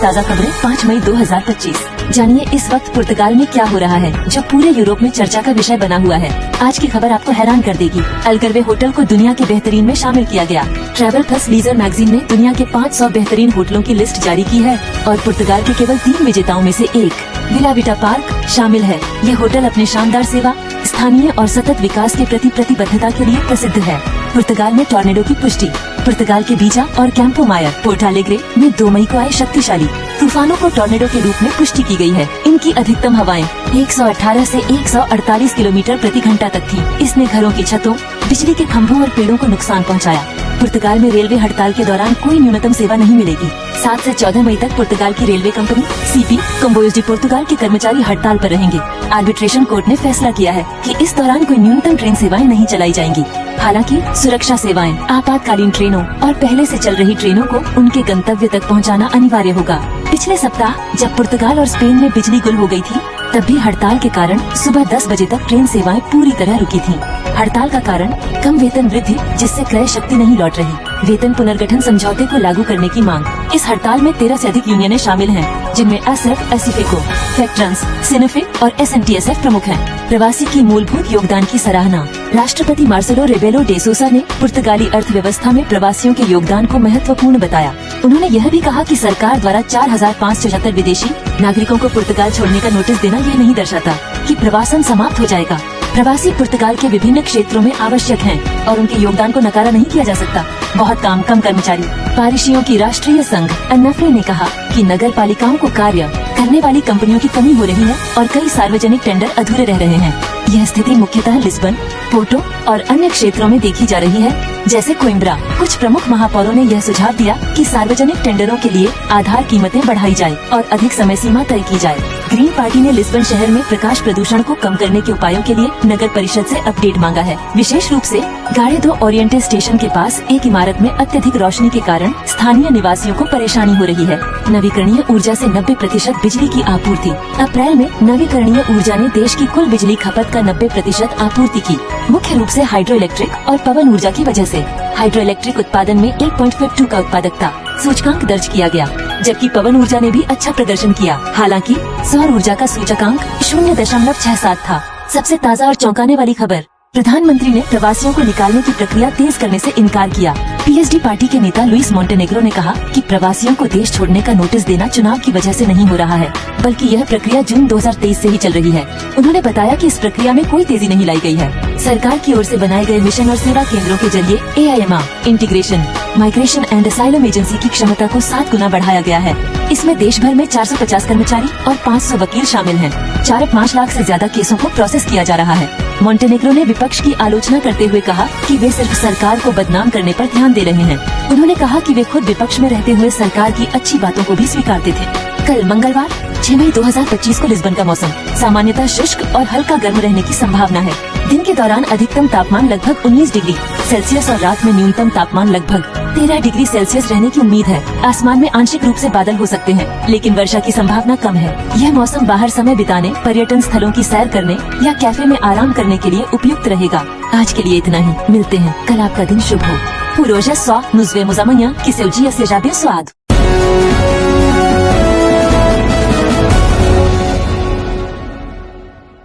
ताज़ा खबरें 5 मई 2025। जानिए इस वक्त पुर्तगाल में क्या हो रहा है, जो पूरे यूरोप में चर्चा का विषय बना हुआ है। आज की खबर आपको हैरान कर देगी। अल्गर्वे होटल को दुनिया के बेहतरीन में शामिल किया गया। ट्रैवल प्लस लीजर मैगजीन ने दुनिया के 500 बेहतरीन होटलों की लिस्ट जारी की है और पुर्तगाल के केवल 3 विजेताओं में से एक विला विटा पार्क शामिल है। ये होटल अपने शानदार सेवा, स्थानीय और सतत विकास के प्रति प्रतिबद्धता के लिए प्रसिद्ध है। पुर्तगाल में टॉर्नेडो की पुष्टि। पुर्तगाल के बीजा और कैंपो मायर पोर्ट एलेग्रे में 2 मई को आए शक्तिशाली तूफानों को टॉर्नेडो के रूप में पुष्टि की गई है। इनकी अधिकतम हवाएं 118 से 148 किलोमीटर प्रति घंटा तक थी। इसने घरों की छतों, बिजली के खंभों और पेड़ों को नुकसान पहुंचाया। पुर्तगाल में रेलवे हड़ताल के दौरान कोई न्यूनतम सेवा नहीं मिलेगी। 7 से 14 मई तक पुर्तगाल की रेलवे कंपनी सीपी कंबोइज डी पुर्तगाल के कर्मचारी हड़ताल पर रहेंगे। आर्बिट्रेशन कोर्ट ने फैसला किया है कि इस दौरान कोई न्यूनतम ट्रेन सेवाएं नहीं चलाई जाएंगी। हालांकि सुरक्षा सेवाएं, आपातकालीन ट्रेनों और पहले से चल रही ट्रेनों को उनके गंतव्य तक पहुंचाना अनिवार्य होगा। पिछले सप्ताह जब पुर्तगाल और स्पेन में बिजली गुल हो गई थी, तब भी हड़ताल के कारण सुबह 10 बजे तक ट्रेन सेवाएं पूरी तरह रुकी थीं। हड़ताल का कारण कम वेतन वृद्धि, जिससे क्रय शक्ति नहीं लौट रही। वेतन पुनर्गठन समझौते को लागू करने की मांग। इस हड़ताल में 13 से अधिक यूनियनें शामिल हैं, जिनमें एसएफ, एसिफिको, फैक्ट्रांस, सिनेफिक और एसएनटीएसएफ प्रमुख हैं। प्रवासी की मूलभूत योगदान की सराहना। राष्ट्रपति मार्सेलो रेबेलो डे सोसा ने पुर्तगाली अर्थव्यवस्था में प्रवासियों के योगदान को महत्वपूर्ण बताया। उन्होंने यह भी कहा कि सरकार द्वारा 4576 विदेशी नागरिकों को पुर्तगाल छोड़ने का नोटिस देना यह नहीं दर्शाता कि प्रवासन समाप्त हो जाएगा। प्रवासी पुर्तगाल के विभिन्न क्षेत्रों में आवश्यक हैं और उनके योगदान को नकारा नहीं किया जा सकता। बहुत काम, कम कर्मचारी। पारिशियों की राष्ट्रीय संघ अन्नाफ्रे ने कहा कि नगर पालिकाओं को कार्य करने वाली कंपनियों की कमी हो रही है और कई सार्वजनिक टेंडर अधूरे रह रहे हैं। यह स्थिति मुख्यतः लिस्बन, पोर्टो और अन्य क्षेत्रों में देखी जा रही है, जैसे कोइम्ब्रा। कुछ प्रमुख महापौरों ने यह सुझाव दिया कि सार्वजनिक टेंडरों के लिए आधार कीमतें बढ़ाई जाए और अधिक समय सीमा तय की जाए। ग्रीन पार्टी ने लिस्बन शहर में प्रकाश प्रदूषण को कम करने के उपायों के लिए नगर परिषद से अपडेट मांगा है। विशेष रूप से गाड़े दो ओरिएंटे स्टेशन के पास एक इमारत में अत्यधिक रोशनी के कारण स्थानीय निवासियों को परेशानी हो रही है। नवीकरणीय ऊर्जा से 90% बिजली की आपूर्ति। अप्रैल में नवीकरणीय ऊर्जा ने देश की कुल बिजली खपत का 90% आपूर्ति की, मुख्य रूप से हाइड्रो इलेक्ट्रिक और पवन ऊर्जा की वजह से। हाइड्रो इलेक्ट्रिक उत्पादन में 8.52 का उत्पादकता सूचकांक दर्ज किया गया, जबकि पवन ऊर्जा ने भी अच्छा प्रदर्शन किया। हालांकि सौर ऊर्जा का सूचकांक 0.67 था। सबसे ताज़ा और चौंकाने वाली खबर। प्रधानमंत्री ने प्रवासियों को निकालने की प्रक्रिया तेज करने से इनकार किया। पीएचडी पार्टी के नेता लुइस मोंटेनेग्रो ने कहा कि प्रवासियों को देश छोड़ने का नोटिस देना चुनाव की वजह से नहीं हो रहा है, बल्कि यह प्रक्रिया जून 2023 से ही चल रही है। उन्होंने बताया कि इस प्रक्रिया में कोई तेजी नहीं लाई गई है। सरकार की ओर से बनाए गए मिशन और सेवा केंद्रों के जरिए AIMR integration, migration and asylum agency की क्षमता को 7 गुना बढ़ाया गया है। इसमें देश भर में 450 कर्मचारी और 500 वकील शामिल हैं। 4.5 लाख से ज्यादा केसों को प्रोसेस किया जा रहा है। मोंटेनेग्रो ने विपक्ष की आलोचना करते हुए कहा कि वे सिर्फ सरकार को बदनाम करने पर ध्यान दे रहे हैं। उन्होंने कहा कि वे खुद विपक्ष में रहते हुए सरकार की अच्छी बातों को भी स्वीकारते थे। कल मंगलवार 6 मई 2025 को लिस्बन का मौसम सामान्यतः शुष्क और हल्का गर्म रहने की संभावना है। दिन के दौरान अधिकतम तापमान लगभग 19 डिग्री सेल्सियस और रात में न्यूनतम तापमान लगभग 13 डिग्री सेल्सियस रहने की उम्मीद है। आसमान में आंशिक रूप से बादल हो सकते हैं, लेकिन वर्षा की संभावना कम है। यह मौसम बाहर समय बिताने, पर्यटन स्थलों की सैर करने या कैफे में आराम करने के लिए उपयुक्त रहेगा। आज के लिए इतना ही। मिलते हैं कल। आपका दिन शुभ हो। Por hoje é só. Nos vemos amanhã. Que seu dia seja abençoado.